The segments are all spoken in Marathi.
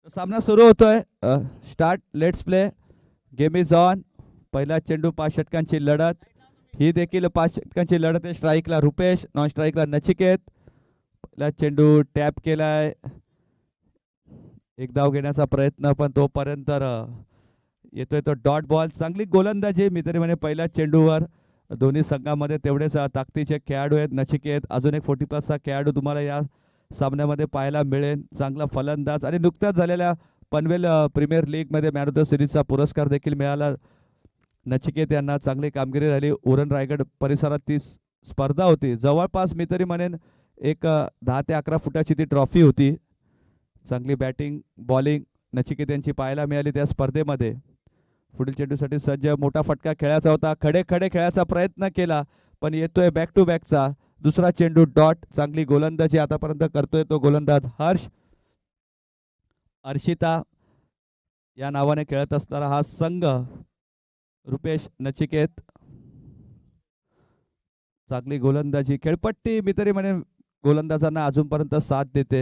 सामना सुरू होतोय. Start, let's play. Game is on. पहिला चेंडू 5 षटकांची लढत. ही देखील 5 षटकांची लढत आहे. स्ट्राईकला रुपेश, नॉन स्ट्राईकला नचिकेत. पहिला चेंडू टॅप केलाय. एक धाव घेण्याचा प्रयत्न, पण तोपर्यंत येतोय तो डॉट बॉल. चांगली गोलंदाजी मी तरी म्हणे पहिल्या चेंडूवर. दोन्ही संघामध्ये तेवढेच ताकदीचे खेळाडू आहेत. नचिकेत अजून एक 40+ खेळाडू तुम्हाला या सामन्यामध्ये पाहायला मिळेल. चांगला फलंदाज आणि नुकत्याच झालेल्या पनवेल प्रीमियर लीग मध्ये मॅन ऑफ द सिरीजचा पुरस्कार देखील मिळाला नचिकेत यांना. चांगली कामगिरी राहिली. उरण रायगड परिसरात ती स्पर्धा होती. जवळपास मी तरी म्हणेन एक 10 ते 11 फुटाची ती ट्रॉफी होती. चांगली बॅटिंग बॉलिंग नचिकेत यांची पाहायला मिळाली त्या स्पर्धेमध्ये. पुढील चेंडूसाठी सज्ज. मोठा फटका खेळायचा होता. खडे खडे खेळायचा प्रयत्न केला, पण येतोय बॅक टू बॅकचा दुसरा चेंडू डॉट. चांगली गोलंदाजी आतापर्यंत करतोय तो गोलंदाज हर्ष. अर्शिता या नावाने खेळत असणारा हा संघ. रुपेश, नचिकेत. चांगली गोलंदाजी, खेळपट्टी मी तरी म्हणेन गोलंदाजांना अजूनपर्यंत साथ देते.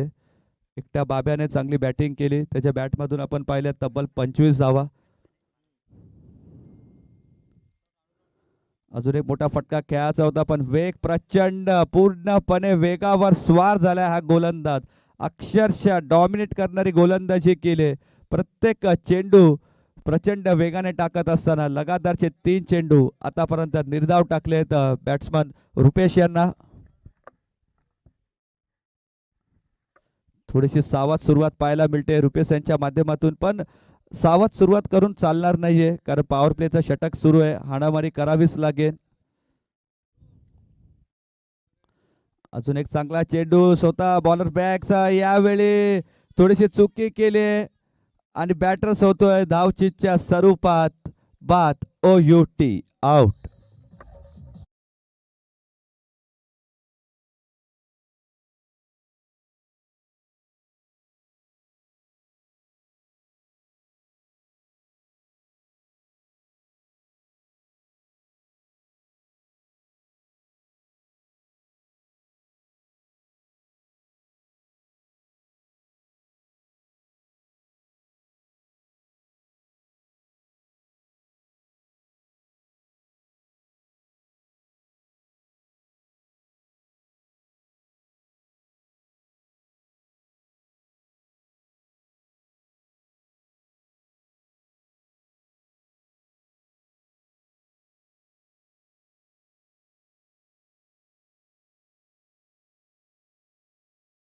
एकट्या बाब्याने चांगली बॅटिंग केली. त्याच्या बॅटमधून आपण पाहिल्या तब्बल 25 धावा. अजून एक मोठा फटका खेळायचा होता, पण वेग प्रचंड, पूर्णपणे वेगावर स्वार झालाय हा गोलंदाज. अक्षरशः डॉमिनेट करणारी गोलंदाजी केली. प्रत्येक चेंडू प्रचंड वेगाने टाकत असताना लगातारचे 3 चेंडू आतापर्यंत निर्धाव टाकलेत बॅट्समन रुपेश यांना. थोडीशी सावध सुरुवात पाहायला मिळते रुपेश यांच्या माध्यमातून, पण सावध सुरुवात करून चालणार नाहीये, कारण पॉवर प्लेचं षटक सुरू आहे. हाणामारी करावीच लागेल. अजून एक चांगला चेंडू स्वतः बॉलर बॅगचा. यावेळी थोडीशी चुकी केली आणि बॅटर्स होतोय धावचीतच्या स्वरूपात बाद. OUT out.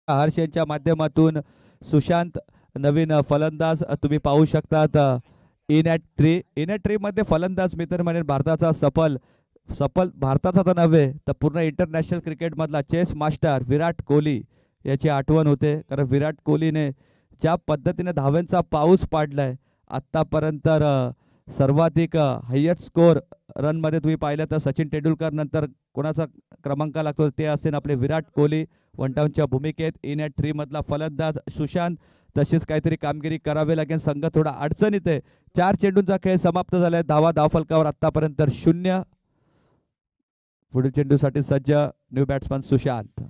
हर्ष यांच्या माध्यमातून सुशांत नवीन फलंदाज तुम्ही पाहू शकतात. In at tree, in at tree मध्ये फलंदाज मी तर म्हणेन भारताचा सफल सफल भारताचा तर नव्हे तर पूर्ण international क्रिकेटमधला chess master Virat Kohli याची आठवण होते. कारण विराट कोहलीने ज्या पद्धतीने धाव्यांचा पाऊस पाडलाय आत्तापर्यंत, सर्वाधिक हायस्ट स्कोर रनमध्ये तुम्ही पाहिलं तर सचिन तेंडुलकर नंतर कोणाचा क्रमांक लागतो ते असतील आपले विराट कोहली. वन डाऊनच्या भूमिकेत इन ॲट थ्री मधला फलंदाज सुशांत. तशीच काहीतरी कामगिरी करावी लागेल. संघ थोडा अडचणीत आहे. 4 चेंडूंचा खेळ समाप्त झालाय. धाव फलकावर आतापर्यंत 0. पुढील चेंडूसाठी सज्ज न्यू बॅट्समन सुशांत.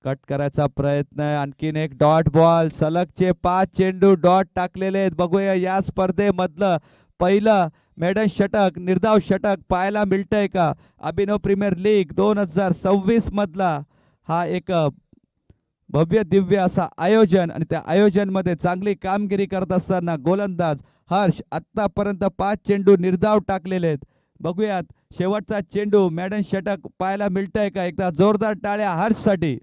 कट करायचा प्रयत्न आहे. आणखीन एक डॉट बॉल. सलगचे 5 चेंडू डॉट टाकलेले आहेत. बघूया या स्पर्धेमधलं पहिलं मेडन षटक, निर्धाव षटक पाहायला मिळतंय का. अभिनव प्रीमियर लीग 2026 मधला हा एक भव्य दिव्य असा आयोजन, आणि त्या आयोजन मध्ये चांगली कामगिरी करत असताना गोलंदाज हर्ष आतापर्यंत 5 चेंडू निर्धाव टाकलेले आहेत. बघूयात शेवटचा चेंडू मॅडन षटक पाहायला मिळतंय का. एकदा जोरदार टाळ्या हर्षसाठी.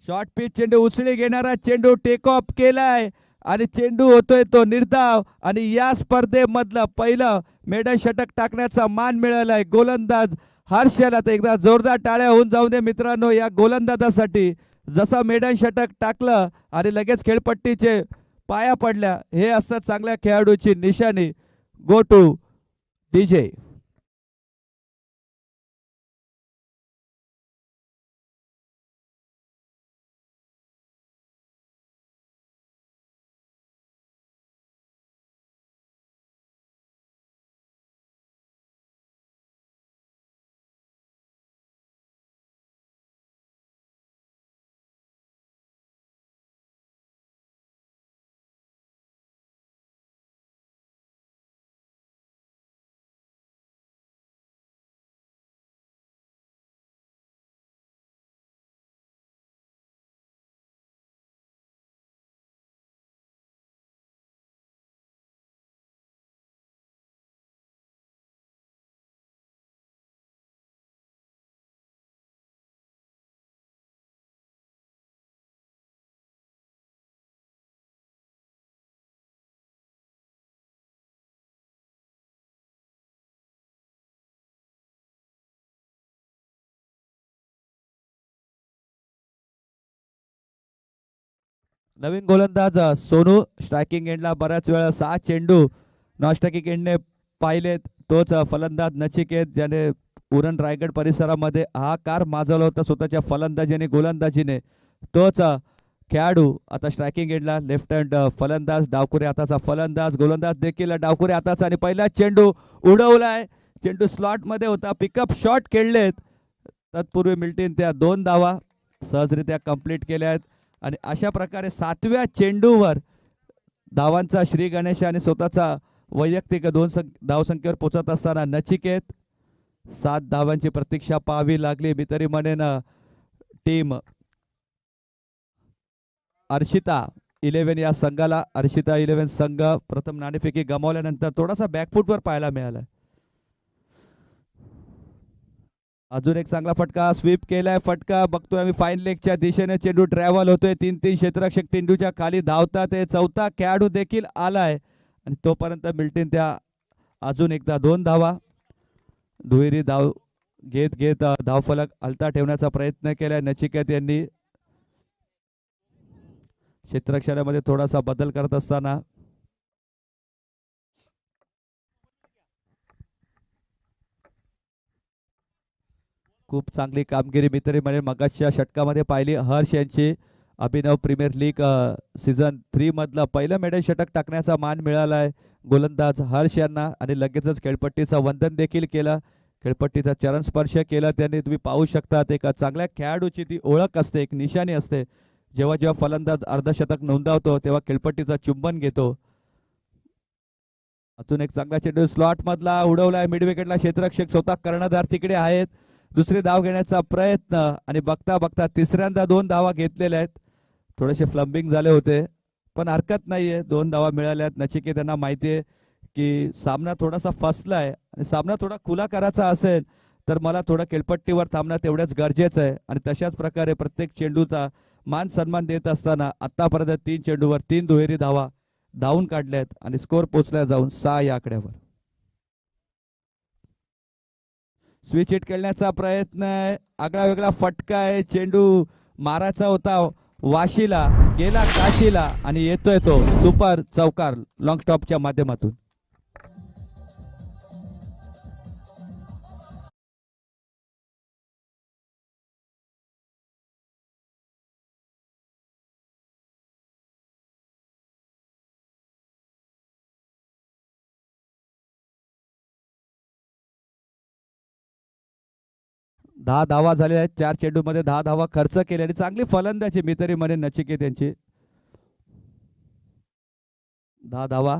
शॉर्ट पिच चेंडू, उचली घेणारा चेंडू टेक ऑफ केलाय आणि चेंडू होतोय तो निर्धाव. आणि या स्पर्धेमधलं पहिलं मेडन षटक टाकण्याचा मान मिळालाय गोलंदाज हर्षला. तर एकदा जोरदार टाळ्या होऊन जाऊ दे मित्रांनो या गोलंदाजासाठी. जसा मेडन षटक टाकलं आणि लगेच खेळपट्टीचे पाया पडल्या, हे असतात चांगल्या खेळाडूची निशाणी. Go to DJ. नवीन गोलंदाज सोनू स्ट्रायकिंग एंडला बऱ्याच वेळा 6 चेंडू नॉन स्ट्रायकिंग एंडने पाहिलेत. तोच फलंदाज नचिकेत ज्याने उरण रायगड परिसरामध्ये हाकार माजवला होता स्वतःच्या फलंदाजीने गोलंदाजीने. तोच खेळाडू आता स्ट्रायकिंग एंडला लेफ्ट हँड फलंदाज डावकुरे हाताचा फलंदाज गोलंदाज देखील डावकुरे हाताचा आणि पहिला चेंडू उडवलाय. चेंडू स्लॉट मध्ये होता. पिकअप शॉट खेळलेत. तत्पूर्वी मिल्टीन त्या 2 धावा सहजरित्या कंप्लीट केल्या आहेत आणि अशा प्रकारे 7व्या चेंडूवर धावांचा श्री गणेश आणि स्वतःचा वैयक्तिक 2 धावसंख्येवर पोहोचत असताना नचिकेत 7 धावांची प्रतीक्षा पाहावी लागली. मी तरी म्हणेन टीम अर्शिता 11 या संघाला अर्शिता 11 संघ प्रथम नाणेफेकी गमावल्यानंतर थोडासा बॅकफुटवर पाहायला मिळाला. अजून एक चांगला फटका स्वीप केलाय. फटका बघतोय आम्ही फाईन लेगच्या दिशेने चेंडू ट्रॅव्हल होतोय. 3-3 क्षेत्ररक्षक चेंडूच्या खाली धावतात. चौथा खेळाडू देखील आलाय आणि तोपर्यंत मिल्टीन त्या अजून एकदा 2 धावा दुहेरी धाव घेत घेत धावफलक हलता ठेवण्याचा प्रयत्न केलाय नचिकेत यांनी. क्षेत्ररक्षणामध्ये थोडासा बदल करत असताना खूप चांगली कामगिरी मी तरी म्हणजे मगाच्या षटकामध्ये पाहिली. हर्ष यांची अभिनव प्रीमियर लीग सीझन 3 मधलं पहिलं मेडल षटक टाकण्याचा मान मिळाला आहे गोलंदाज हर्ष यांना आणि लगेचच खेळपट्टीचं वंदन देखील केलं. खेळपट्टीचा चरण स्पर्श केला त्यांनी. तुम्ही पाहू शकता एका चांगल्या खेळाडूची ती ओळख असते, एक निशाणी असते. जेव्हा जेव्हा फलंदाज अर्धशतक नोंदवतो तेव्हा खेळपट्टीचा चुंबन घेतो. अजून एक चांगला चेंडू स्लॉट मधला उडवलाय मिड विकेटला. क्षेत्ररक्षक स्वतः कर्णधार तिकडे आहेत. दुसरी धाव घेण्याचा प्रयत्न आणि बघता बघता तिसऱ्यांदा 2 धावा घेतलेल्या आहेत. थोडेसे फ्लंबिंग झाले होते पण हरकत नाहीये. 2 धावा मिळाल्यात. नचिकेत त्यांना माहिती आहे की सामना थोडासा फसलाय आणि सामना थोडा खुला करायचा असेल तर मला थोडं खेळपट्टीवर थांबणं तेवढंच गरजेचं आहे आणि तशाच प्रकारे प्रत्येक चेंडूचा मान सन्मान देत असताना आतापर्यंत 3 चेंडूवर 3 दुहेरी धावा धावून काढल्यात आणि स्कोर पोहोचला जाऊन 6 या आकड्यावर. स्विच हिट खेळण्याचा प्रयत्न आहे. आगळा वेगळा फटका आहे. चेंडू मारायचा होता वाशीला, गेला काशीला आणि येतोय तो सुपर चौकार लॉंग स्टॉपच्या माध्यमातून. दहा धावा झालेल्या आहेत. 4 चेंडूमध्ये 10 धावा खर्च केल्या आणि चांगली फलंदाजी मी तरी म्हणेन नचिकेत यांची. 10 धावा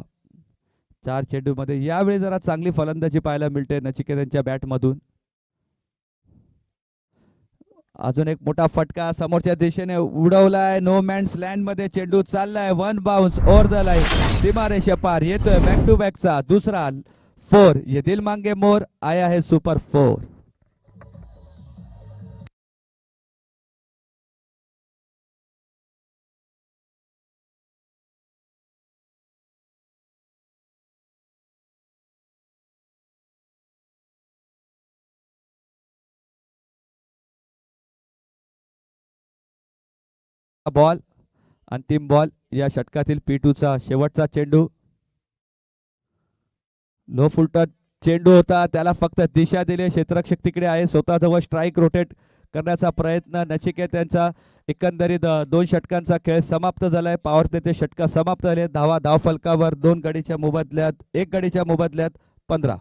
4 चेंडूमध्ये. यावेळी जरा चांगली फलंदाजी पाहायला मिळते नचिकेत यांच्या बॅटमधून. अजून एक मोठा फटका समोरच्या दिशेने उडवलाय. नो मॅन्स लँड मध्ये चेंडू चाललाय. 1 बाउन्स ओव्हर द लाईन सीमारेषा पार. येतोय बॅक टू बॅकचा दुसरा 4. ये दिल मांगे मोर आया है सुपर 4. बॉल अंतिम बॉल या षटकातील P2चा शेवटचा चेंडू. लो फुलटन चेंडू होता. त्याला फक्त दिशा दिली. क्षेत्ररक्षक तिकडे आहे. स्वतःजवळ स्ट्राईक रोटेट करण्याचा प्रयत्न नचिकेत यांचा. एकंदरीत 2 षटकांचा खेळ समाप्त झालाय. पॉवर प्लेचे षटक समाप्त झाले. धावा धाव फलकावर 2 गडीच्या मोबदल्यात 1 गडीच्या मोबदल्यात 15.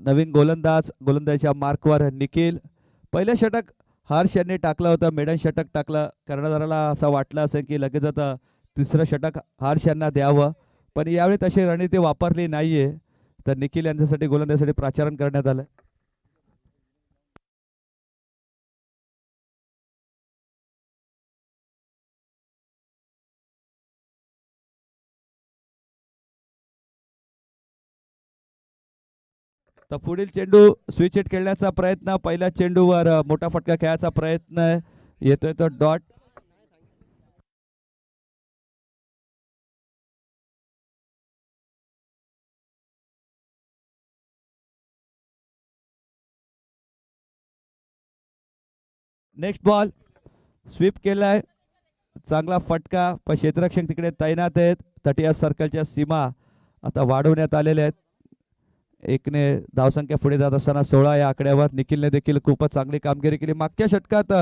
नवीन गोलंदाज गोलंदाजीच्या मार्कवर निखिल पहिलं षटक हर्ष यांनी टाकलं होतं, मेडन षटक टाकलं. कर्णधाराला असं वाटलं असेल की लगेच आता तिसरं षटक हर्ष यांना द्यावं, पण यावेळी तशी रणनीती वापरली नाहीये. तर निखिल यांच्यासाठी गोलंदाजीसाठी प्राचारण करण्यात आलं. तर पुढील चेंडू स्विच हिट खेळण्याचा प्रयत्न, पहिल्या चेंडूवर मोठा फटका खेळायचा प्रयत्न येतोय तो डॉट. नेक्स्ट बॉल स्वीप केलाय, चांगला फटका, पण क्षेत्ररक्षक तिकडे तैनात आहेत. तटीय सर्कलच्या सीमा आता वाढवण्यात आलेल्या आहेत. एकने धावसंख्या पुढे जात असताना 16 या आकड्यावर. निखिलने देखील खूपच चांगली कामगिरी केली. मागच्या षटकात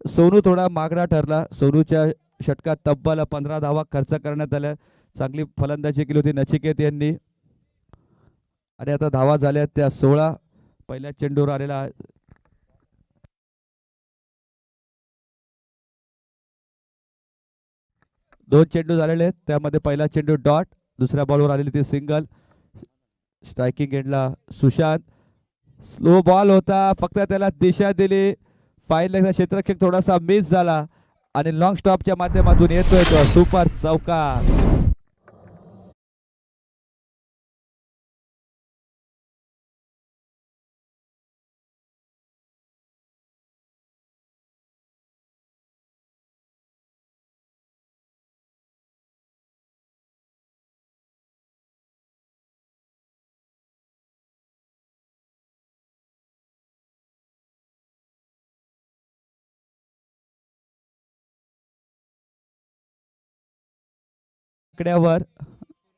सोनू थोडा मागणा ठरला. सोनूच्या षटकात तब्बल 15 धावा खर्च करण्यात आल्या. चांगली फलंदाजी केली होती नचिकेत यांनी, आणि आता धावा झाल्या त्या 16. पहिल्या चेंडूवर आलेला दोन चेंडू झालेले आहेत, त्यामध्ये पहिला चेंडू डॉट, दुसऱ्या बॉलवर आलेली ती सिंगल. स्ट्रायकिंग एंडला सुशांत. स्लो बॉल होता, फक्त त्याला दिशा दिली. फाईन क्षेत्ररक्षक थोडासा मिस झाला आणि लॉंग स्टॉपच्या माध्यमातून येतोय तो सुपर चौकार. आकड्यावर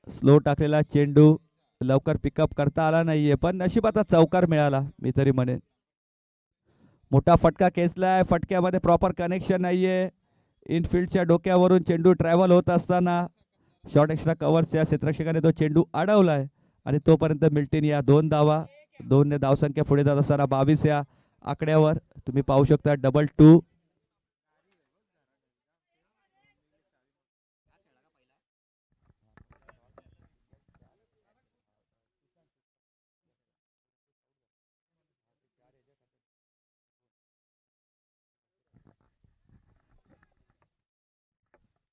स्लो टाकलेला चेंडू लवकर पिकअप करता आला नाहीये, पण नशिबाचा चौकार मिळाला मी तरी म्हणेन. मोठा फटका खेचलाय, फटक्यामध्ये प्रॉपर कनेक्शन नाहीये. इनफिल्डच्या डोक्यावरून चेंडू ट्रॅव्हल होत असताना शॉर्ट एक्स्ट्रा कव्हरच्या क्षेत्ररक्षकाने तो चेंडू अडवलाय, आणि तोपर्यंत मिल्टिन या 2 धावा, 2 ने धावसंख्या पुढे जात असताना 22 या आकड्यावर. तुम्ही पाहू शकता डबल 2.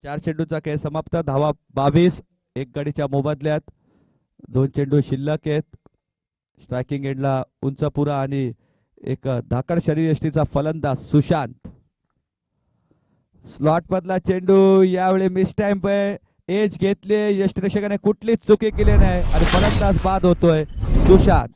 चार चेंडूचा खेळ समाप्त. धावा 22, एक गडीच्या मोबदल्यात. 2 चेंडू शिल्लक आहेत. स्ट्रायकिंग एंडला उंचपुरा आणि एक धाकड शरीर यष्टीचा फलंदाज सुशांत. स्लॉट मधला चेंडू यावेळी मिस टाइम एज घेतले, यष्टीरक्षकाने कुठलीच चुकी केली नाही आणि फलंदाज बाद होतोय सुशांत.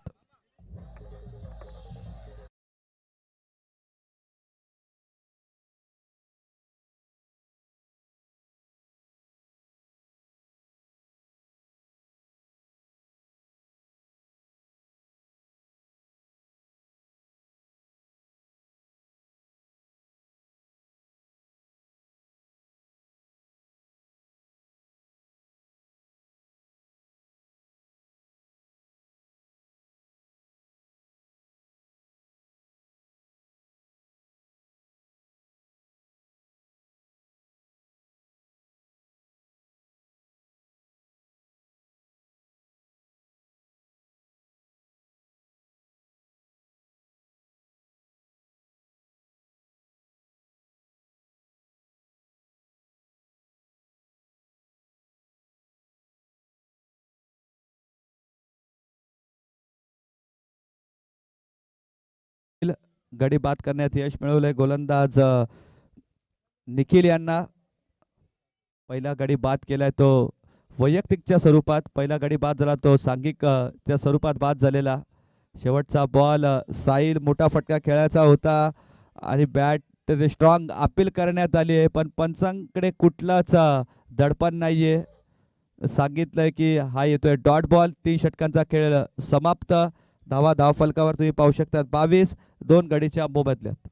गडी बाद करण्यात यश मिळवलंय गोलंदाज निखिल यांना. पहिला गडी बाद केलाय तो वैयक्तिकच्या स्वरूपात, पहिला गडी बाद झाला तो सांघिक च्या स्वरूपात बाद झालेला. शेवटचा बॉल साईल, मोठा फटका खेळायचा होता आणि बॅट स्ट्रॉंग अपील करण्यात आली आहे, पण पंचांकडे कुठलाच दडपण नाहीये. सांगितलंय की हा येतोय डॉट बॉल. 3 षटकांचा खेळ समाप्त. धावा धाव फलकावर तुम्ही पाहू शकता 22, 2 गडीच्या मोबदल्यात.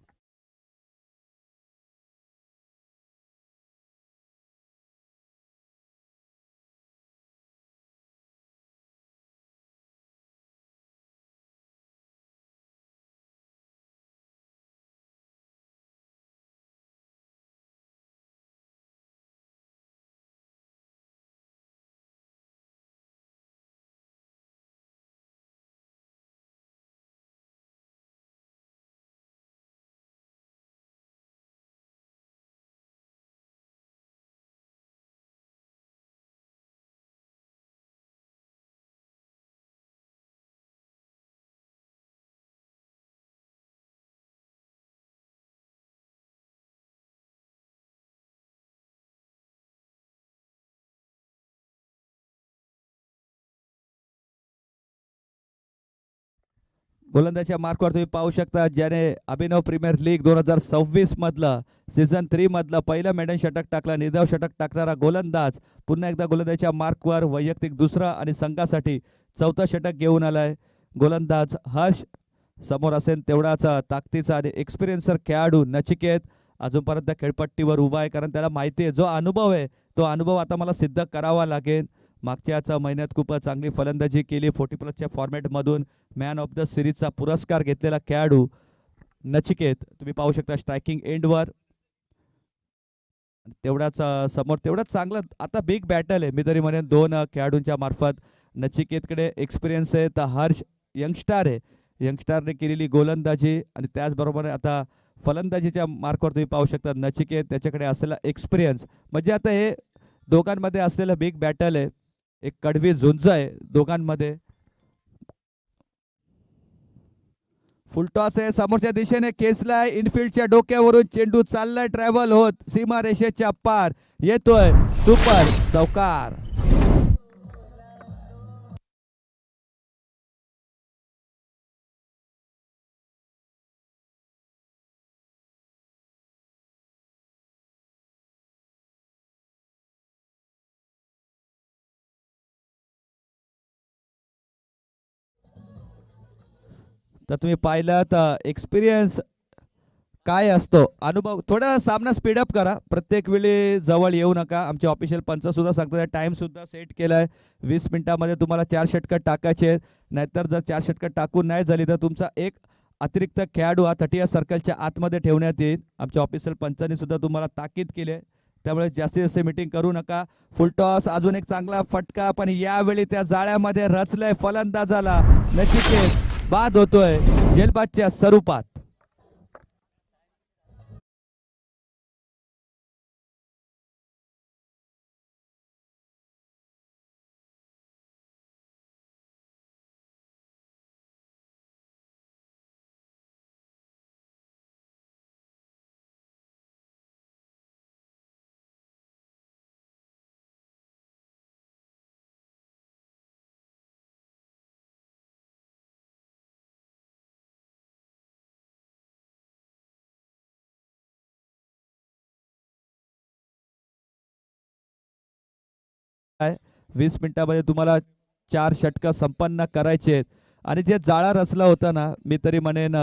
गोलंदाजच्या मार्कवर तुम्ही पाहू शकता ज्याने अभिनव प्रीमियर लीग 2026 मधलं सीझन 3 मधलं पहिलं मेडन षटक टाकलं, निर्धाव षटक टाकणारा गोलंदाज पुन्हा एकदा गोलंदाजच्या मार्कवर वैयक्तिक दुसरं आणि संघासाठी चौथं षटक घेऊन आलाय. गोलंदाज हर्ष समोर असेल तेवढाच ताकदीचा आणि एक्सपिरियन्सर खेळाडू नचिकेत अजूनपर्यंत खेळपट्टीवर उभा आहे, कारण त्याला माहिती आहे जो अनुभव आहे तो अनुभव आता मला सिद्ध करावा लागेल. मागच्याच महिन्यात खूप चांगली फलंदाजी केली, 40+ फॉर्मॅटमधून मॅन ऑफ द सिरीजचा पुरस्कार घेतलेला खेळाडू नचिकेत तुम्ही पाहू शकता स्ट्रायकिंग एंडवर. तेवढाच समोर तेवढंच चांगलं आता बिग बॅटल आहे मी तरी म्हणेन दोन खेळाडूंच्या मार्फत. नचिकेतकडे एक्सपिरियन्स आहे तर हर्ष यंगस्टार आहे, यंगस्टारने केलेली गोलंदाजी आणि त्याचबरोबर आता फलंदाजीच्या मार्कवर तुम्ही पाहू शकता नचिकेत त्याच्याकडे असलेला एक्सपिरियन्स. म्हणजे आता हे दोघांमध्ये असलेलं बिग बॅटल आहे, एक कडवी झुंज आहे दोघांमध्ये. फुलटॉस आहे समोरच्या दिशेने खेचलाय, इनफिल्डच्या डोक्यावरून चेंडू चाललाय ट्रॅव्हल होत सीमा रेषेच्या पार, येतोय सुपर चौकार. तर तुम्ही पाहिलं तर एक्सपिरियन्स काय असतो, अनुभव. थोडा सामना स्पीडअप करा, प्रत्येक वेळी जवळ येऊ नका. आमचे ऑफिशियल पंच सुद्धा सांगतात टाइम सुद्धा सेट केलाय, 20 मिनिटांमध्ये तुम्हाला 4 षटकं टाकायचे. नाहीतर जर 4 षटकं टाकून नाही झाली तर तुमचा एक अतिरिक्त खेळाडू हा 30 सर्कलच्या आतमध्ये ठेवण्यात येईल. आमच्या ऑफिशियल पंचांनी सुद्धा तुम्हाला ताकीद केली आहे, त्यामुळे जास्तीत जास्त मीटिंग करू नका. फुलटॉस अजून एक चांगला फटका, पण यावेळी त्या जाळ्यामध्ये रचलंय फलंदाजाला. नचिकेत बाद होतोय जेलबादच्या स्वरूपात. आहे 20 मिनिटांमध्ये तुम्हाला 4 षटकं संपन्न करायचे आहेत. आणि जे जाळा रचला होता ना, मी तरी म्हणेन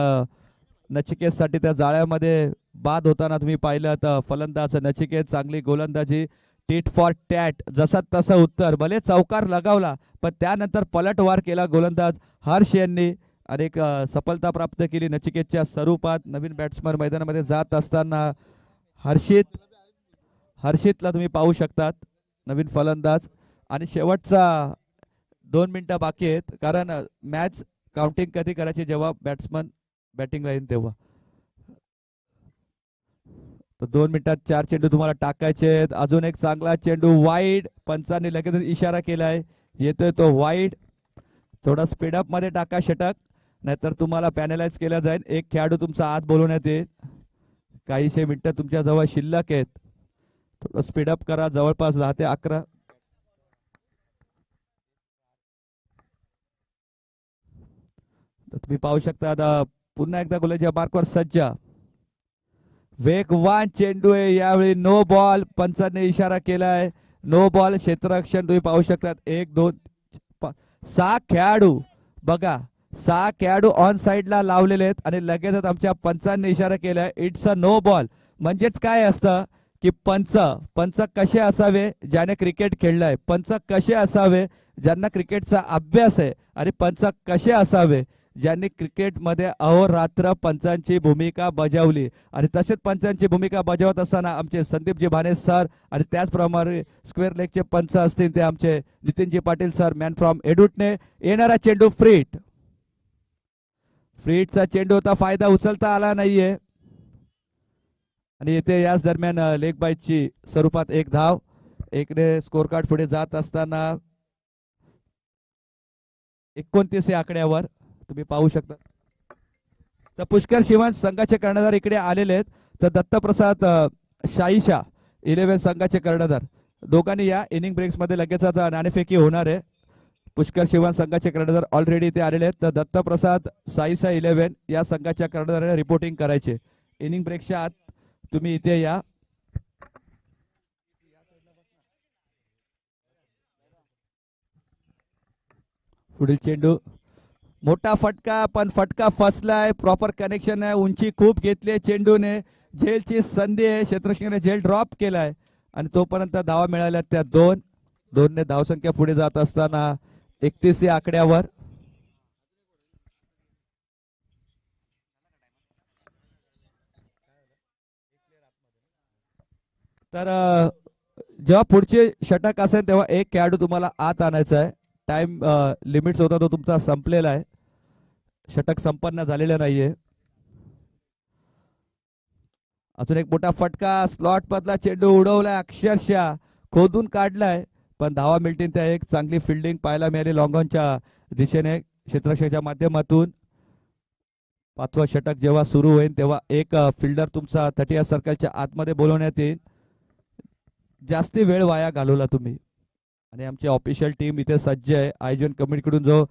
नचिकेतसाठी त्या जाळ्यामध्ये बाद होताना तुम्ही पाहिलं तर फलंदाज नचिकेत चांगली गोलंदाजी, टीट फॉर टॅट जसा तसं उत्तर, भले चौकार लगावला पण त्यानंतर पलटवार केला गोलंदाज हर्ष यांनी आणि एक सफलता प्राप्त केली नचिकेतच्या स्वरूपात. नवीन बॅट्समन मैदानामध्ये जात असताना हर्षितला तुम्ही पाहू शकतात नवीन फलंदाज. आणि शेवटचा 2 मिनिटं बाकी आहेत, कारण मॅच काउंटिंग कधी करायची जेव्हा बॅट्समन बॅटिंगला येईल तेव्हा. तर 2 मिनिटात 4 चेंडू तुम्हाला टाकायचे आहेत. अजून एक चांगला चेंडू वाईड, पंचांनी लगेच इशारा केलाय, येतोय तो वाईड. थोडा स्पीडअप मध्ये टाका षटक, नाहीतर तुम्हाला पॅनलाइज केला जाईल. एक खेळाडू तुमचा आत बोलवण्यात येईल, काहीशे मिनिटं तुमच्या जवळ शिल्लक आहेत. थोडं स्पीडअप करा, जवळपास 10 ते 11. तुम्ही पाहू शकता आता पुन्हा एकदा गोलंदाजी मार्कवर सज्ज, वेगवान चेंडू आहे. यावेळी नो बॉल, पंचांनी इशारा केलाय नो बॉल. क्षेत्ररक्षण तुम्ही पाहू शकतात 1 2 6 खेळाडू, बघा 6 खेळाडू ऑन साइडला लावलेले आहेत आणि लगेचच आमच्या पंचांनी इशारा केलाय इट्स अ नो बॉल. म्हणजेच काय असतं की पंच कसे असावे ज्याने क्रिकेट खेळलाय, पंच कसे असावे ज्यांना क्रिकेटचा अभ्यास आहे, आणि पंच कसे असावे ज्यांनी क्रिकेटमध्ये अहोरात्र पंचांची भूमिका बजावली. आणि तसेच पंचांची भूमिका बजावत असताना आमचे संदीपजी भाने सर आणि त्याचप्रमाणे स्क्वेअर लेगचे पंच असतील ते आमचे Nitinji Patil sir man from एडुटने. येणारा चेंडू फ्रीटचा चेंडू होता, फायदा उचलता आला नाहीये. आणि येथे याच दरम्यान लेग बायची स्वरूपात 1 धाव. एकने स्कोर कार्ड पुढे जात असताना 29 या आकड्यावर तुम्ही पाहू शकता. तर पुष्कर शिवांश संघाचे कर्णधार इकडे आलेले आहेत, तर दत्तप्रसाद शाहीशा 11 संघाचे कर्णधार दोघांनी या इनिंग ब्रेक्स मध्ये लगेचच नाणेफेकी होणार आहे. पुष्कर शिवान संघाचे कर्णधार ऑलरेडी इथे आलेले आहेत. तर दत्तप्रसाद साईसा 11 या संघाच्या कर्णधाराने रिपोर्टिंग करायचे. इनिंग ब्रेकच्या आत तुम्ही इथे या. पुढील चेंडू मोठा फटका, पण फटका फसलाय. प्रॉपर कनेक्शन आहे, उंची खूप घेतली चेंडूने. झेलची संधी आहे, क्षेत्ररक्षकाने झेल ड्रॉप केलाय आणि तोपर्यंत धावा मिळाल्या त्या 2 ने धावसंख्या पुढे जात असताना 31 या आकड्यावर. तर जेव्हा पुढचे षटक असेल तेव्हा एक खेळाडू तुम्हाला आत आणायचा आहे. टाइम लिमिट्स होता तो तुमचा संपलेला आहे, षटक संपन्न झालेलं नाहीये. अजून एक मोठा फटका, स्लॉट मधला चेंडू उडवलाय, अक्षरशः खोदून काढलाय, पण धावा मिळतील. त्या एक चांगली फिल्डिंग पाहायला मिळाली लॉंगॉनच्या दिशेने क्षेत्ररक्षकाच्या माध्यमातून. 5वं षटक जेव्हा सुरू होईल तेव्हा एक फिल्डर तुमचा 30 सर्कलच्या आतमध्ये बोलवण्यात येईल. जास्ती वेळ वाया घालवला तुम्ही. आणि आमची ऑफिशियल टीम इथे सज्ज आहे. आयोजन कमिटीकडून जो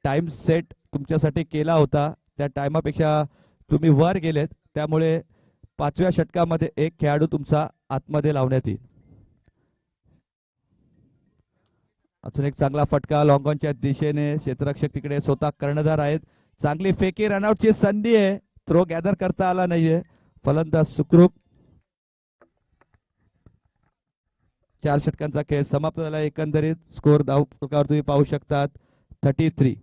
टाइम सेट तुमच्यासाठी केला होता त्या टाइमापेक्षा तुम्ही वर गेलेत, त्यामुळे 5व्या षटकामध्ये एक खेळाडू तुमचा आतमध्ये लावण्यात येईल. अजून एक चांगला फटका लॉंगॉनच्या दिशेने. क्षेत्ररक्षक तिकडे स्वतः कर्णधार आहेत. चांगली फेकी, रनआउटची संधी आहे, थ्रो गॅदर करता आला नाहीये. फलंदाज सुखरूप. 4 षटकांचा खेळ समाप्त झाला. एकंदरीत स्कोर धाव प्रकार तुम्ही पाहू शकतात 33.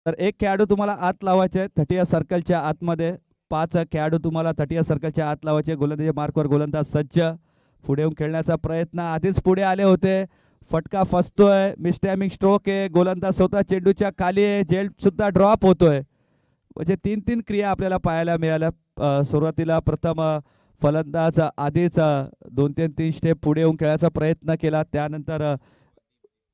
तर एक खेळाडू तुम्हाला आत लावायचे 30 सर्कलच्या आतमध्ये. 5 खेळाडू तुम्हाला 30 सर्कलच्या आत लावायचे. गोलंदाजी मार्कवर गोलंदाज सज्ज. पुढे येऊन खेळण्याचा प्रयत्न, आधीच पुढे आले होते. फटका फसतोय, मिसटायमिंग स्ट्रोक आहे. गोलंदाज स्वतः चेंडूच्या खाली आहे, झेल सुद्धा ड्रॉप होतोय. म्हणजे 3 क्रिया आपल्याला पाहायला मिळाल्या. सुरुवातीला प्रथम फलंदाज आधीच 2-3 स्टेप पुढे येऊन खेळायचा प्रयत्न केला. त्यानंतर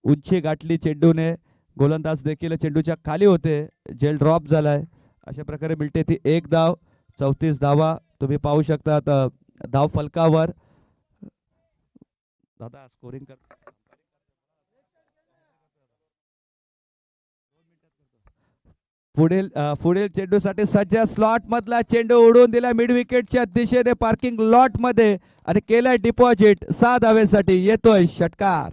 उंची गाठली चेंडूने. गोलंदाज देखील चेंडूच्या खाली होते, झेल ड्रॉप झालाय. अशा प्रकारे मिळते ती 1 धाव. 34 धावा तुम्ही पाहू शकतात धाव फलकावर. दादा स्कोरिंग कर. पुढील चेंडूसाठी सज्ज. स्लॉट मधला चेंडू उडवून दिला मिड विकेटच्या दिशेने पार्किंग लॉट मध्ये आणि केलाय डिपॉझिट. 6 धावेसाठी येतोय षटकार.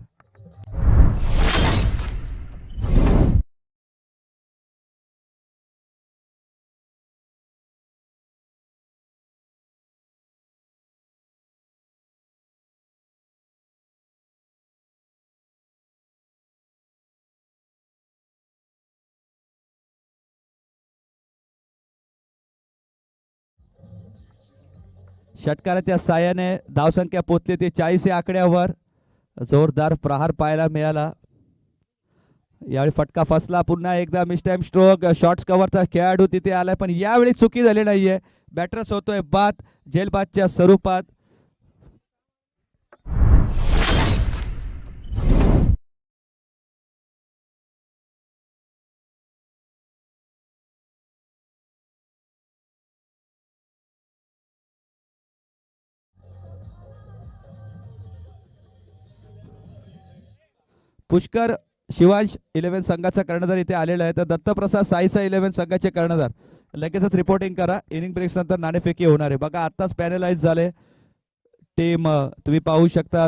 षटकाराच्या साहाय्याने धावसंख्या पोहोचली ती 40 या आकड्यावर. जोरदार प्रहार पाहायला मिळाला. यावेळी फटका फसला. पुन्हा एकदा मिसटाइम स्ट्रोक. शॉर्ट्स कव्हरचा खेळाडू तिथे आलाय, पण यावेळी चुकी झाली नाहीये. बॅटर्स होतोय बाद, झेलबादच्या स्वरूपात. पुष्कर शिवांश 11 संघाचा कर्णधार इथे आलेला आहे. तर दत्तप्रसाद साईसा 11 संघाचे कर्णधार लगेचच रिपोर्टिंग करा. इनिंग ब्रेक्स नंतर नाणेफेकी होणार आहे. बघा आताच पॅनलाइज झाले टीम. तुम्ही पाहू शकता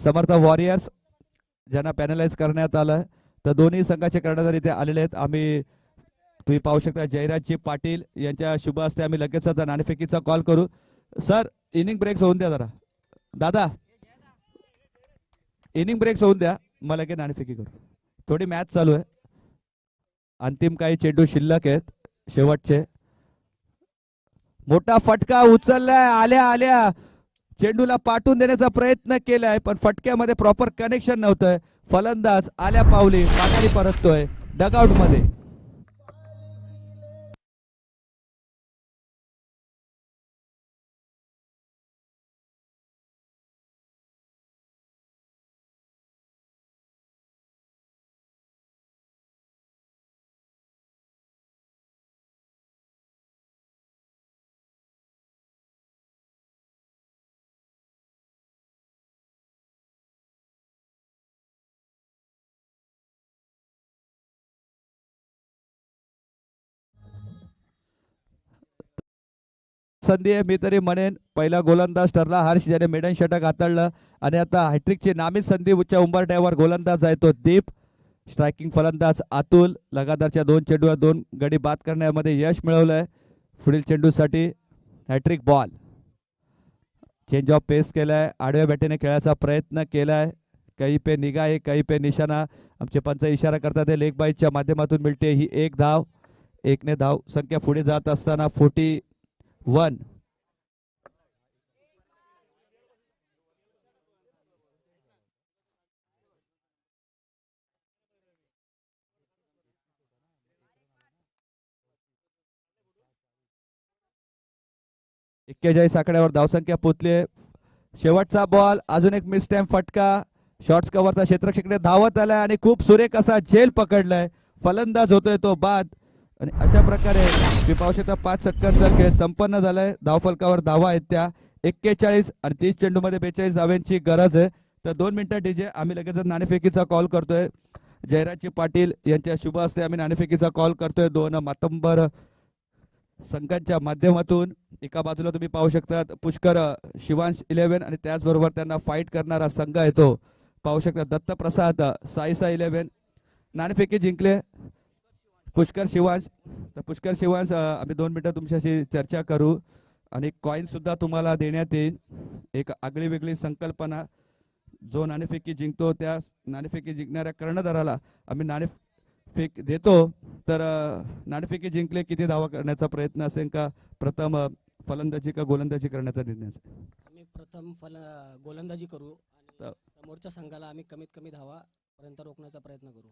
समर्थ वॉरियर्स ज्यांना पॅनलाइज करण्यात आलं. तर दोन्ही संघाचे कर्णधार इथे आलेले आहेत. आम्ही तुम्ही पाहू शकता जयराजजी पाटील यांच्या शुभ हस्ते आम्ही लगेचच नाणेफेकीचा कॉल करू. सर इनिंग ब्रेक होऊन द्या जरा दादा, इनिंग ब्रेक होऊन द्या, मग लगेच नाणेफेकी करू. थोडी मॅच चालू आहे, अंतिम काही चेंडू शिल्लक आहेत शेवटचे. मोठा फटका उचललाय, आल्या आल्या चेंडूला पाठवून देण्याचा प्रयत्न केलाय पण फटक्यामध्ये प्रॉपर कनेक्शन नव्हतंय. फलंदाज आल्या पावली माघारी परततोय डगआउट मध्ये. संधी आहे, मी तरी म्हणेन पहिला गोलंदाज ठरला हर्ष ज्याने मेडन षटक हाताळलं आणि आता हॅट्रिकची नामित संधी उच्च उंबरठ्यावर गोलंदाज आहे तो दीप. स्ट्रायकिंग फलंदाज अतुल लगातारच्या 2 चेंडूवर 2 गडी बाद करण्यामध्ये यश मिळवलंय. पुढील चेंडूसाठी हॅट्रिक बॉल. चेंज ऑफ पेस केलाय, आडव्या बॅटीने खेळायचा प्रयत्न केलाय. काही पे निगाह आहे, काही पे निशाणा. आमचे पंच इशारा करतात लेग बाईटच्या माध्यमातून मिळते ही एक धाव. एकने धाव संख्या पुढे जात असताना 41. एक्केचाळीस आकड्यावर धावसंख्या पोचली. शेवटचा बॉल, अजून एक मिस टाइम फटका. शॉर्ट्स कव्हरचा क्षेत्रक्षकडे धावत आलाय आणि खूप सुरेख असा झेल पकडलाय. फलंदाज होतोय तो बाद आणि अशा प्रकारे तुम्ही पाहू शकता 5 षटकांचा खेळ संपन्न झालाय. धावफलकावर धावा आहेत त्या 41 आणि 30 चेंडूमध्ये 42 धाव्यांची गरज आहे. तर 2 मिनिटं डीजे, आम्ही लगेच नाणेफेकीचा कॉल करतोय. जयराजजी पाटील यांच्या शुभ हस्ते आम्ही नाणेफेकीचा कॉल करतोय. 2 मातंबर संघांच्या माध्यमातून. एका बाजूला तुम्ही पाहू शकता पुष्कर शिवांश 11 आणि त्याचबरोबर त्यांना फाईट करणारा संघ आहे तो पाहू शकता दत्तप्रसाद साईसा 11. नाणेफेकी जिंकले पुष्कर शिवांश. तर पुष्कर शिवांश आम्ही 2 मिनिटं तुमच्याशी चर्चा करू आणि कॉईन सुद्धा तुम्हाला देण्यात येईल. एक आगळी वेगळी संकल्पना, जो नाणेफेकी जिंकतो त्या नाणेफेकी जिंकणाऱ्या कर्णधाराला आम्ही नाणेफेक देतो. तर नाणेफेकी जिंकले किती धावा करण्याचा प्रयत्न असेल का, प्रथम फलंदाजी का गोलंदाजी करण्याचा निर्णय असेल? आम्ही प्रथम गोलंदाजी करू आणि समोरच्या संघाला आम्ही कमीत कमी धावा पर्यंत रोखण्याचा प्रयत्न करू.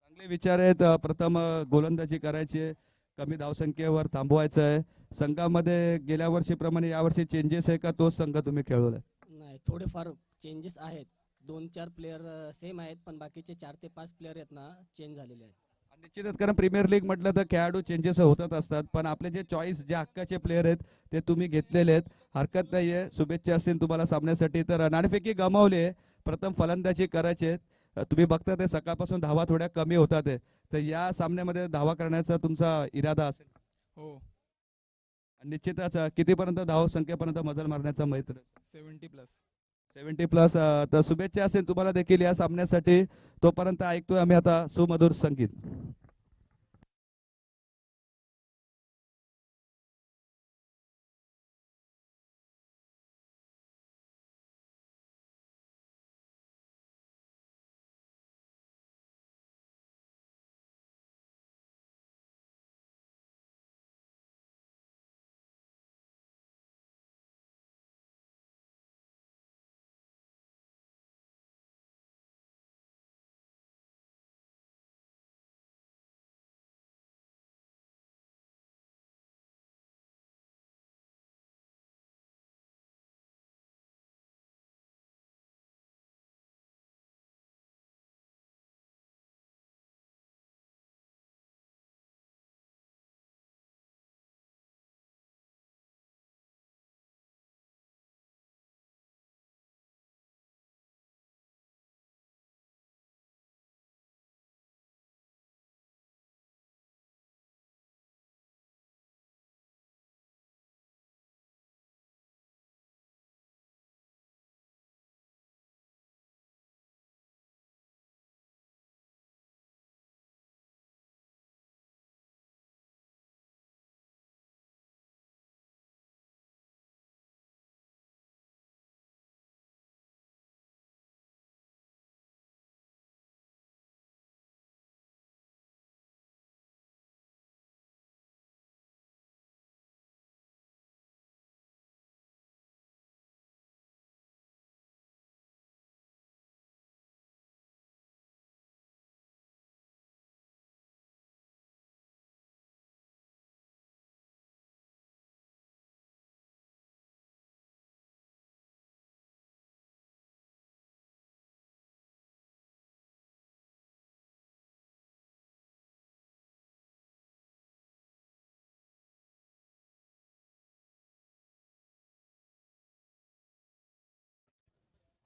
चांगले विचार आहेत. प्रथम गोलंदाजी करायची आहे, कमी धावसंख्येवर थांबवायचं आहे. संघामध्ये गेल्या वर्षीप्रमाणे यावर्षी चेंजेस आहे का, तोच संघ तुम्ही खेळवलाय? नाही, थोडेफार चेंजेस आहेत. 2-4 प्लेयर सेम आहेत पण बाकीचे 4 ते 5 प्लेयर आहेत ना चेंज झालेले आहेत. निश्चितच, कारण प्रीमियर लीग म्हटलं तर खेळाडू चेंजेस होतच असतात, पण आपले जे चॉईस जे हक्काचे प्लेयर आहेत ते तुम्ही घेतलेले आहेत. हरकत नाहीये, शुभेच्छा असतील तुम्हाला सामन्यासाठी. तर नाणेफेकी गमावली, प्रथम फलंदाजी करायचे. तुम्ही बघता ते सकाळपासून धावा थोड्या कमी होतात, तर या सामन्यामध्ये धावा करण्याचा तुमचा इरादा असेल? हो. निश्चितच कितीपर्यंत धाव संख्येपर्यंत मजल मारण्याचा मैत्र? 70+. 70+. तर शुभेच्छा असेल तुम्हाला देखील या सामन्यासाठी. तोपर्यंत ऐकतोय आम्ही आता सुमधुर संगीत.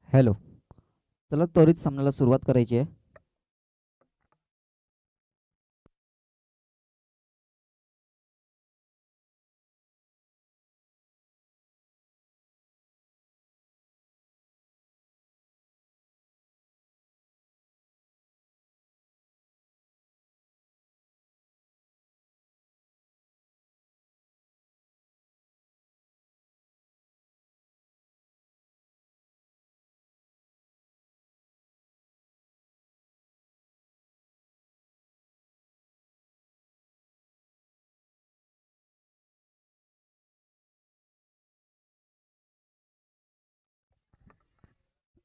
हॅलो. चला त्वरित सामन्याला सुरुवात करायची आहे.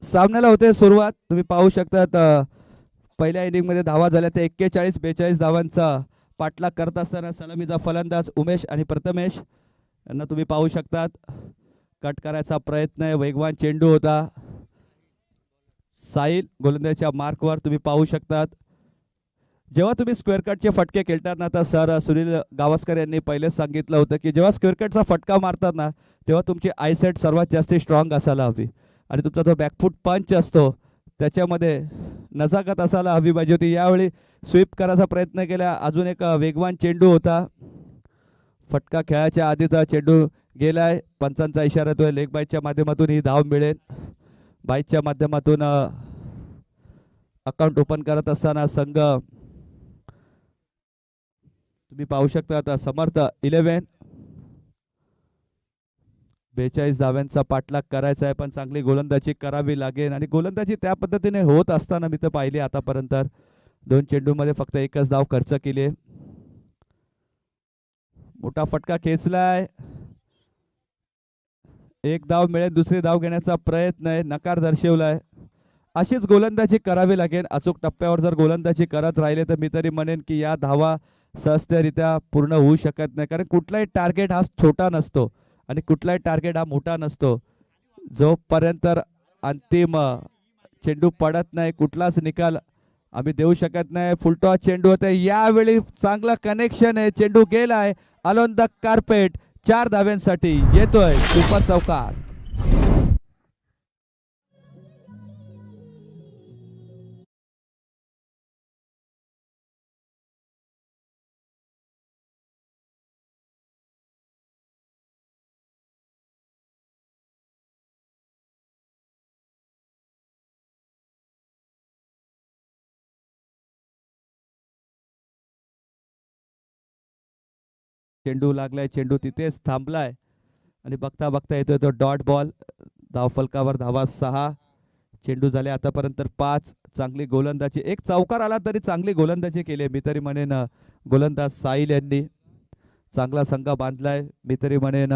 सामन्याला होते सुरुवात. तुम्ही पाहू शकतात पहिल्या इनिंग मध्ये धावा झाल्या त्या 41-42 धावांचा पाठलाग करत असताना सलामीचा फलंदाज उमेश आणि प्रथमेश यांना तुम्ही पाहू शकतात. कट करायचा प्रयत्न आहे, वेगवान चेंडू होता. साहिल गोलंदाजीच्या मार्कवर तुम्ही पाहू शकतात. जेव्हा तुम्ही स्क्वेअर कटचे फटके खेळतात ना, तर सर सुनील गावस्कर यांनी पहिलेच सांगितलं होतं की जेव्हा स्क्वेअर कटचा फटका मारतात ना, तेव्हा तुमची आयसेट सर्वात जास्त स्ट्रॉंग असायला हवी आणि तुमचा जो बॅकफूट पंच असतो त्याच्यामध्ये नजाकत असायला हवी पाहिजे होती. यावेळी स्वीप करायचा प्रयत्न केला. अजून एक वेगवान चेंडू होता. फटका खेळायच्या आधीचा चेंडू गेलाय. पंचांचा इशारा येतोय. लेग बाईच्या माध्यमातून ही धाव मिळेल. बाईच्या माध्यमातून अकाउंट ओपन करत असताना संघ तुम्ही पाहू शकता आता समर्थ 11 42 धाव्यांचा पाठलाग करायचा आहे, पण चांगली गोलंदाजी करावी लागेल आणि गोलंदाजी त्या पद्धतीने होत असताना मी तर पाहिली आतापर्यंत 2 चेंडूमध्ये फक्त एकच धाव खर्च केली. मोठा फटका खेचलाय. एक धाव मिळेल. दुसरी धाव घेण्याचा प्रयत्न आहे, नकार दर्शवलाय. अशीच गोलंदाजी करावी लागेल. अचूक टप्प्यावर जर गोलंदाजी करत राहिले तर मी तरी म्हणेन की या धावा सहजरित्या पूर्ण होऊ शकत नाही, कारण कुठलाही टार्गेट हा छोटा नसतो आणि कुठलाही टार्गेट हा मोठा नसतो. जोपर्यंत अंतिम चेंडू पडत नाही कुठलाच निकाल आम्ही देऊ शकत नाही. फुलटॉस चेंडू होते. यावेळी चांगला कनेक्शन आहे. चेंडू गेलाय अलॉन द कार्पेट. 4 धाव्यांसाठी येतोय सुपर चौकार. चेंडू लागलाय. चेंडू तिथेच थांबलाय आणि बघता बघता येतोय तो डॉट बॉल. धावफलकावर धावा 6. चेंडू झाले आतापर्यंत 5. चांगली गोलंदाजी. एक चौकार आला तरी चांगली गोलंदाजी केली. मी तरी म्हणेन गोलंदाज साहिल यांनी चांगला संघ बांधलाय. मी तरी म्हणेन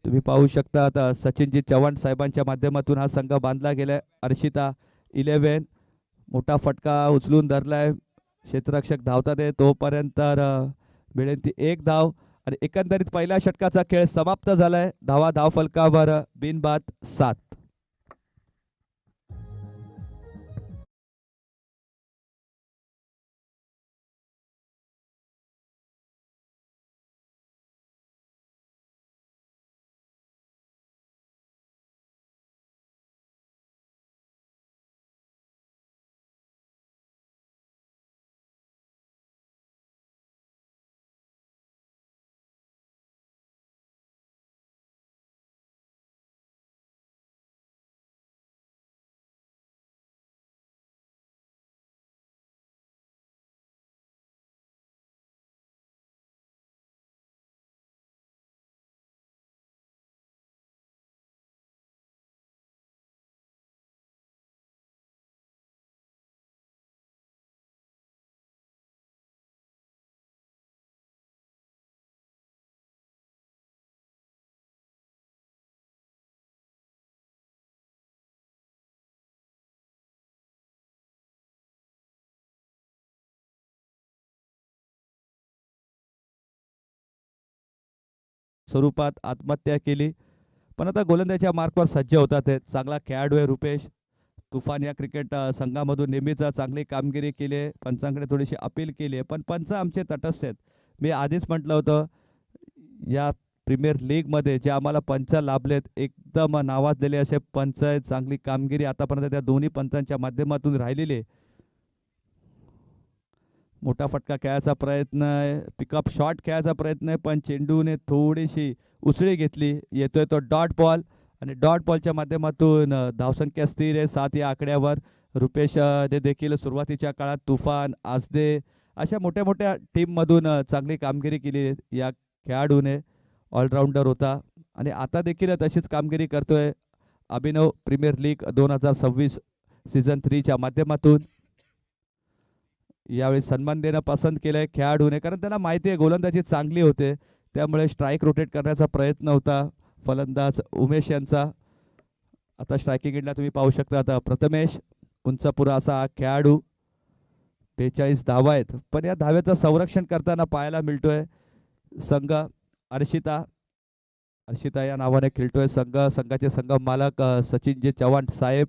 तुम्ही पाहू शकता आता सचिनजी चव्हाण साहेबांच्या माध्यमातून हा संघ बांधला गेलाय. अर्शिता 11 मोठा फटका उचलून धरलाय. क्षेत्ररक्षक धावतात आहे तोपर्यंत मिळेल ती एक धाव आणि एकंदरीत पहिल्या षटकाचा खेळ समाप्त झालाय. धावा धावफलकावर बिनबाद 7. स्वरूपात आत्महत्या केली, पण आता गोलंदाजीच्या मार्कवर सज्ज होतात. चांगला खेळाडू आहे रुपेश. तुफान या क्रिकेट संघामधून नेहमीच चांगली कामगिरी केली आहे. पंचांकडे थोडीशी अपील केली आहे, पण पंच आमचे तटस्थ आहेत. मी आधीच म्हटलं होतं या प्रीमियर लीग मध्ये जे आम्हाला पंच लाभलेत, एकदम नावाजलेले असे पंच आहेत. चांगली कामगिरी आतापर्यंत त्या दोन्ही पंचांच्या माध्यमातून राहिलेली आहे. मोठा फटका खेळायचा प्रयत्न आहे, पिकअप शॉट खेळायचा प्रयत्न आहे, पण चेंडूने थोडीशी उसळी घेतली. येतोय तो डॉट बॉल आणि डॉट बॉलच्या माध्यमातून धावसंख्या स्थिर आहे 7 या आकड्यावर. रुपेश ने देखील सुरुवातीच्या काळात तुफान, आजदे अशा मोठ्या मोठ्या टीममधून चांगली कामगिरी केली या खेळाडूने. ऑलराऊंडर होता आणि आता देखील तशीच कामगिरी करतोय अभिनव. प्रीमियर लीग 2026 सीझन 3च्या माध्यमातून यावेळी सन्मान देणं पसंत केलंय खेळाडूने, कारण त्यांना माहिती आहे गोलंदाजी चांगली होते, त्यामुळे स्ट्राईक रोटेट करण्याचा प्रयत्न होता फलंदाज उमेश यांचा. आता स्ट्रायकिंग एंडला तुम्ही पाहू शकता आता प्रथमेश उंचापुरा असा हा खेळाडू. 42 धावा आहेत, पण या धाव्याचं संरक्षण करताना पाहायला मिळतोय संघ अर्शिता या नावाने खेळतोय संघ. संघाचे संघ मालक सचिनजी चव्हाण साहेब.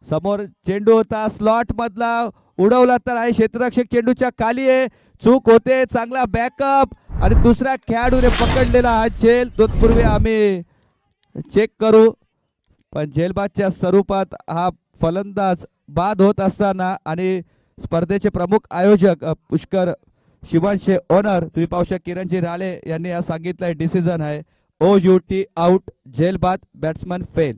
समोर चेंडू होता स्लॉट मधला, उडवला तर आहे क्षेत्ररक्षक चेंडूच्या खाली आहे, चूक होते. चांगला बॅकअप आणि दुसऱ्या खेळाडूने पकडलेला हा झेल तत्पूर्वी आम्ही चेक करू, पण झेलबादच्या स्वरूपात हा फलंदाज बाद होत असताना आणि स्पर्धेचे प्रमुख आयोजक पुष्कर शिवांशे ओनर तुम्ही पाहू शकता किरणजी राले यांनी या सांगितलंय डिसिजन आहे OUT आउट, झेलबाद, बॅट्समन फेल.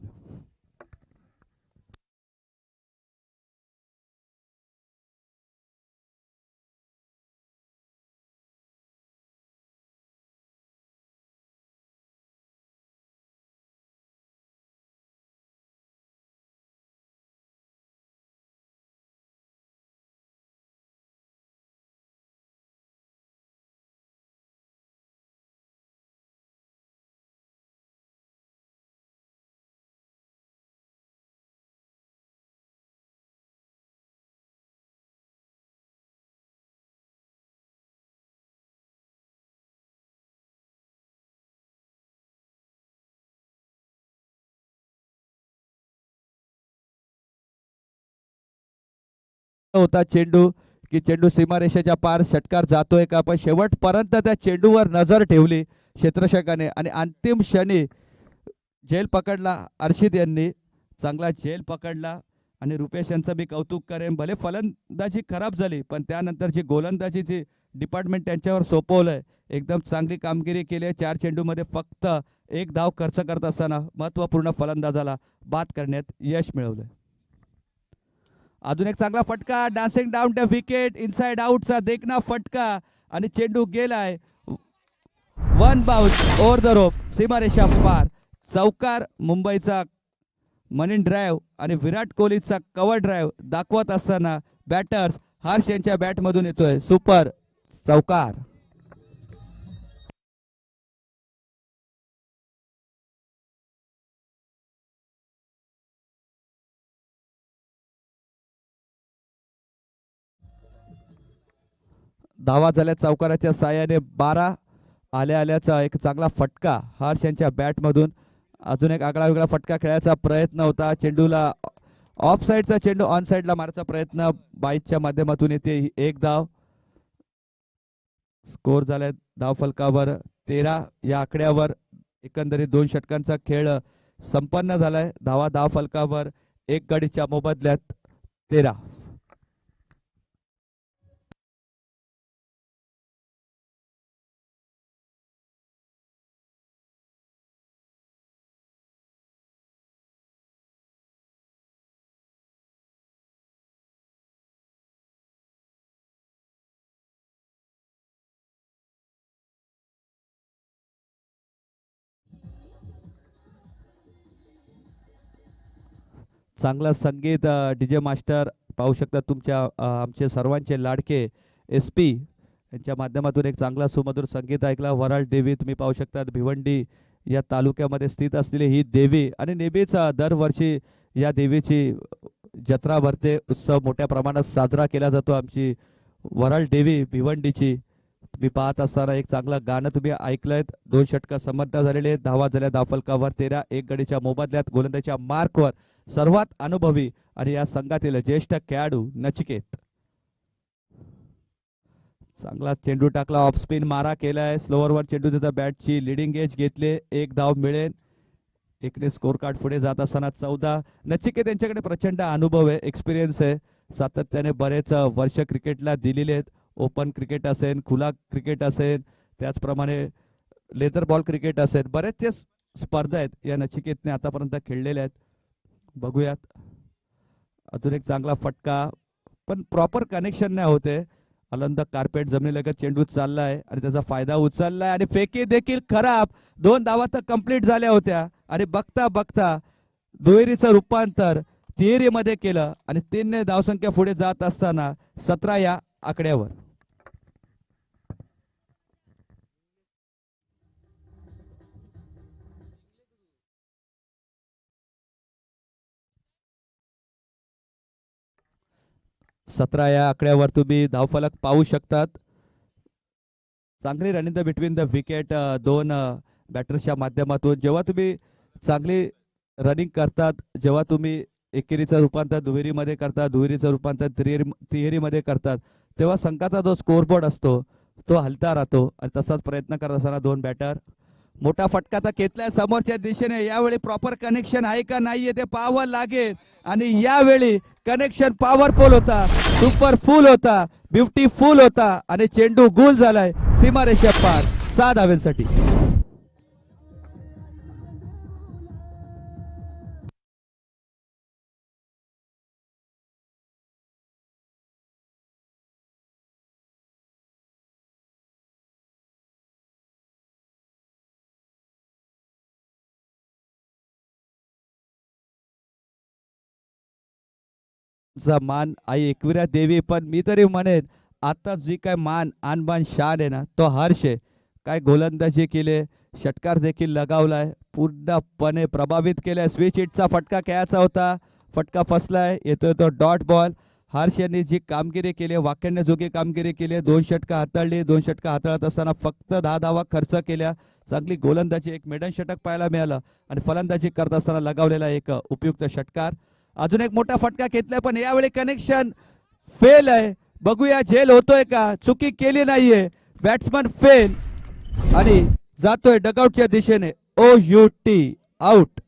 होता चेंडू की चेंडू सीमारेषेच्या पार षटकार जातोय का, पण शेवटपर्यंत त्या चेंडूवर नजर ठेवली क्षेत्ररक्षकाने आणि अंतिम क्षणी झेल पकडला. अर्शित यांनी चांगला झेल पकडला आणि रुपेश यांचं मी कौतुक करेन. भले फलंदाजी खराब झाली, पण त्यानंतरची गोलंदाजीची डिपार्टमेंट त्यांच्यावर सोपवलंय. एकदम चांगली कामगिरी केली आहे. 4 चेंडूमध्ये फक्त 1 धाव खर्च करत असताना महत्त्वपूर्ण फलंदाजाला बाद करण्यात यश मिळवलंय. अजून एक चांगला फटका, dancing down the wicket, inside आउटचा देखना फटका आणि चेंडू गेलाय 1 बाउन्स ओव्हर द रोप, सीमारेषा पार. चौकार मुंबईचा मनीन ड्राईव्ह आणि विराट कोहलीचा कव्हर ड्राईव्ह दाखवत असताना बॅटर्स हर्ष यांच्या बॅटमधून येतोय सुपर चौकार. धावा झाल्या चौकाराच्या साहाय्याने 12. आल्याचा एक चांगला फटका हर्ष यांच्या बॅटमधून. अजून एक आगळा वेगळा फटका खेळायचा प्रयत्न होता. चेंडूला ऑफ साईडचा चेंडू ऑन साईडला मारायचा प्रयत्न बाईकच्या माध्यमातून येते 1 धाव. स्कोर झालाय धाव फलकावर 13 या आकड्यावर. एकंदरीत 2 षटकांचा खेळ संपन्न झालाय. धाव फलकावर 1 गडीच्या मोबदल्यात 13. चांगला संगीत डीजे मास्टर पाहू शकता तुमच्या आमचे सर्वांचे लाडके SP यांच्या माध्यमातून एक चांगला सुमधुर संगीत ऐकला. वराळ देवी तुम्ही पाहू शकता भिवंडी या तालुक्यामध्ये स्थित असलेली ही देवी आणि नेहमीच दरवर्षी या देवीची जत्रा भरते, उत्सव मोठ्या प्रमाणात साजरा केला जातो. आमची वराळ देवी भिवंडीची तुम्ही पाहत असताना एक चांगलं गाणं तुम्ही ऐकलंय. 2 षटका संबंध झालेले, धावा झाल्या धावफलकावर 13. 1 गडीच्या मोबदल्यात गोलंदाजीच्या मार्कवर सर्वात अनुभवी आणि या संघातील ज्येष्ठ खेळाडू नचिकेत. चांगला चेंडू टाकला, ऑफ स्पिन मारा केलाय, स्लोअरवर चेंडू त्याचा बॅटची लिडिंग एज घेतले, एक धाव मिळेल. एकने स्कोर कार्ड पुढे जात असताना 14. नचिकेत त्यांच्याकडे प्रचंड अनुभव आहे, एक्सपिरियन्स आहे, सातत्याने बरेच वर्ष क्रिकेटला दिलेले आहेत. ओपन क्रिकेट असेल, खुला क्रिकेट असेल, त्याचप्रमाणे लेदर बॉल क्रिकेट असेल, बरेचसे स्पर्धा आहेत या नचिकेतने आतापर्यंत खेळलेल्या आहेत. बघूयात, अजून एक चांगला फटका, पण प्रॉपर कनेक्शन नाही होते. अलंद कार्पेट जमिनीलगत चेंडू चाललाय आणि त्याचा फायदा उचललाय आणि फेकी देखील खराब. 2 धावा तर कंप्लीट झाल्या होत्या आणि बघता बघता दुहेरीचं रूपांतर तिहेरीमध्ये केलं आणि 3 धावसंख्या पुढे जात असताना 17 या आकड्यावर. सतरा या आकड्यावर तुम्ही धावफलक पाहू शकतात. चांगली running the between the wicket दोन बॅटर्सच्या माध्यमातून. जेव्हा तुम्ही चांगली रनिंग करतात, जेव्हा तुम्ही एकेरीचं रूपांतर दुहेरीमध्ये करतात, दुहेरीचं रूपांतर तिहेरीमध्ये करतात, तेव्हा संघाचा जो स्कोरबोर्ड असतो तो हलता राहतो आणि तसाच प्रयत्न करत असताना 2 बॅटर. मोठा फटका तर घेतलाय समोरच्या दिशेने. यावेळी प्रॉपर कनेक्शन आहे का नाहीये ते पाहावं लागेल आणि यावेळी कनेक्शन पॉवरफुल होता, सुपरफुल होता, ब्युटीफुल होता आणि चेंडू गोल झालाय सीमारेषा पार 6 धावांसाठी. चा मान आई एकविरा देवी, पण मी तरी म्हणेन आता जी काय मान आणबान शान आहे ना, तो हर्ष आहे. काय गोलंदाजी केले, षटकार देखील लगावलाय, पूर्णपणे प्रभावित केलाय. स्विच हिटचा फटका खेळायचा होता, फटका फसलाय, येतोय तो डॉट बॉल. हर्ष यांनी जी कामगिरी केली, वाकण्याजोगी कामगिरी केली, 2 षटका हाताळली. 2 षटका हाताळत असताना फक्त 10 धावा खर्च केल्या. चांगली गोलंदाजी, एक मेडन षटक पाहायला मिळालं आणि फलंदाजी करत असताना लगावलेला एक उपयुक्त षटकार. अजून एक मोठा फटका घेतलाय, पण यावेळी कनेक्शन फेल आहे. बघूया झेल होतोय का, चुकी केली नाहीये, बॅट्समन फेल आणि जातोय डगआउटच्या दिशेने. OUT out.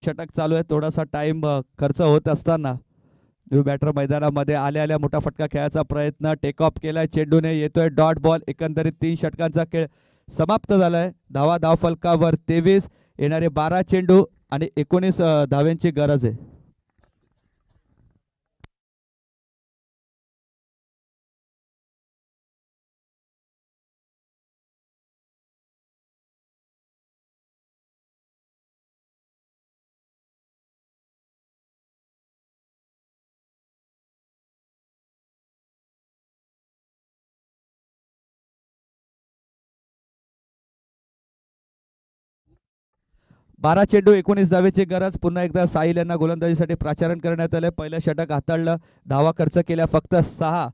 षटक चालू आहे, थोडासा टाइम खर्च होत असताना न्यू बॅटर मैदानामध्ये आल्या मोठा फटका खेळायचा प्रयत्न, टेक ऑफ केलाय चेंडूने, येतोय डॉट बॉल. एकंदरीत 3 षटकांचा खेळ समाप्त झालाय. धाव फलकावर 23, येणारे 12 चेंडू आणि 19 धाव्यांची गरज आहे. बारा चेंडू 19 धावेची गरज. पुन्हा एकदा साहिल यांना गोलंदाजीसाठी प्राचारण करण्यात आले. पहिलं षटक हाताळलं, धावा खर्च केल्या फक्त 6.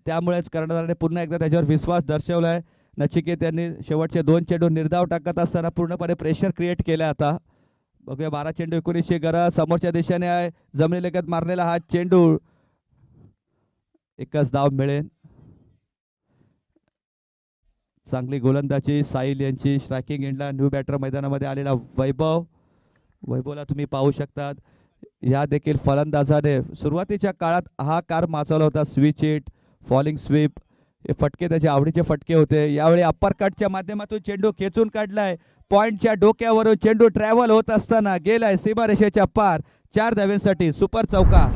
त्यामुळेच कर्णधाराने पुन्हा एकदा त्याच्यावर विश्वास दर्शवलाय. नचिकेत यांनी शेवटचे 2 चेंडू निर्धाव टाकत असताना पूर्णपणे प्रेशर क्रिएट केलं. आता बघूया 12 चेंडू 19ची गरज. समोरच्या दिशेने आहे, जमिनीलगत मारलेला हा चेंडू, एकच धाव मिळेल. चांगली गोलंदाजी साहिल यांची. स्ट्रायकिंग एंडला न्यू बॅटर मैदानामध्ये आलेला वैभवला तुम्ही पाहू शकतात. या देखील फलंदाजाने सुरुवातीच्या काळात हा कार माचवला होता. स्विच हिट, फॉलिंग स्वीप, हे फटके त्याचे आवडीचे फटके होते. यावेळी अप्पर कटच्या माध्यमातून चेंडू खेचून काढलाय. पॉइंटच्या डोक्यावरून चेंडू ट्रॅव्हल होत असताना गेलाय सीमारेषेच्या पार. 4 धाव्यांसाठी सुपर चौकार.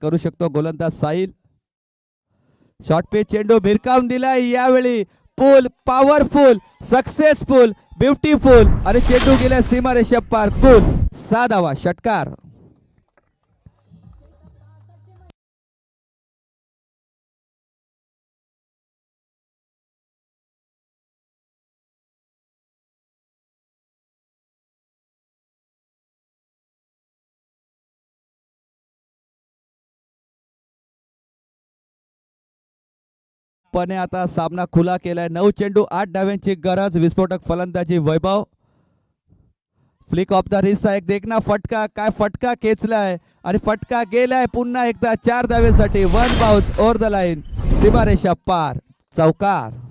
करू शकतो गोलंदाज साहिल. शॉर्ट पिच चेंडू भिरकावून दिलाय यावेळी. पूल पॉवरफुल, सक्सेसफुल, ब्युटिफुल आणि चेंडू गेला सीमारेषा पार. पूल 6 धावा, षटकार. पणे आता सामना खुला केलाय. 9 चेंडू 8 धाव्यांची गरज. विस्फोटक फलंदाजी वैभव. फ्लिक ऑफ द रिस्ट एक देखना फटका. काय फटका खेचलाय आणि फटका गेलाय पुन्हा एकदा. 4 धावेसाठी. 1 बाउन्स ओव्हर द लाईन. सीमारेषा पार. चौकार.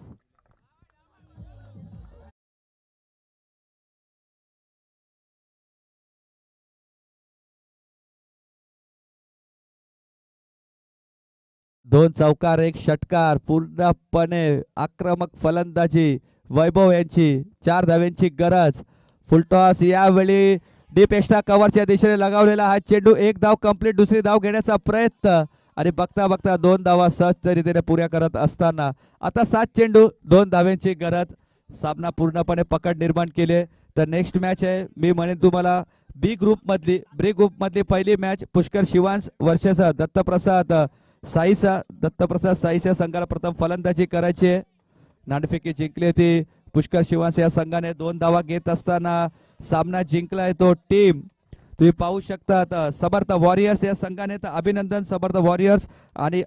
दोन चौकार, एक षटकार. पूर्णपणे आक्रमक फलंदाजी वैभव यांची. 4 धाव्यांची गरज. फुलटॉस यावेळी डीप एक्स्ट्रा कव्हरच्या दिशेने लगावलेला हा चेंडू. 1 धाव कंप्लीट. दुसरी धाव घेण्याचा प्रयत्न आणि बघता बघता 2 धावा सहजरित्याने पुऱ्या करत असताना आता 7 चेंडू 2 धाव्यांची गरज. सामना पूर्णपणे पकड निर्माण केले. तर नेक्स्ट मॅच आहे, मी म्हणेन तुम्हाला बी ग्रुपमधली पहिली मॅच. पुष्कर शिवांश वर्सेस दत्तप्रसाद साईसा. दत्तप्रसाद साईच्या संघाला प्रथम फलंदाजी करायची आहे. नाणेफेकी जिंकली ती पुष्कर शिवांश या संघाने. 2 धावा घेत असताना सामना जिंकलाय तो टीम. तुम्ही पाहू शकता समर्थ वॉरियर्स या संघाने. तर अभिनंदन समर्थ वॉरियर्स. आणि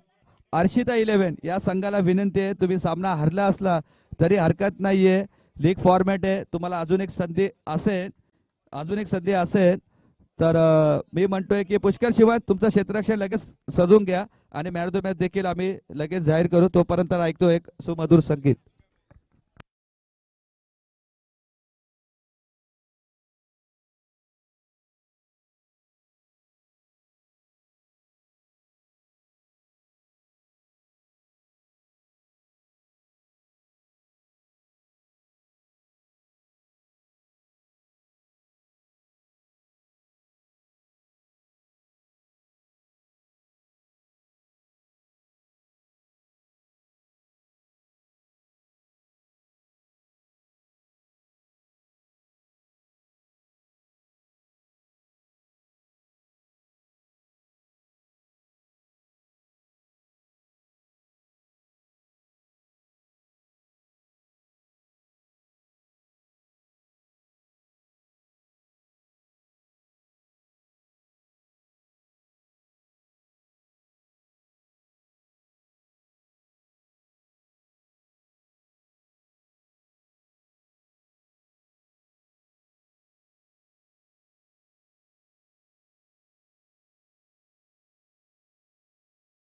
अर्शिता 11 या संघाला विनंती आहे, तुम्ही सामना हरला असला तरी हरकत नाहीये. लीग फॉर्मॅट आहे. तुम्हाला अजून एक संधी असेल तर मी म्हणतोय की पुष्कर शिवाय तुमचं क्षेत्ररक्षण लगेच सजून घ्या आणि मॅन ऑफ द मॅच देखील आम्ही लगेच जाहीर करू. तोपर्यंत ऐकतो एक सुमधुर संगीत.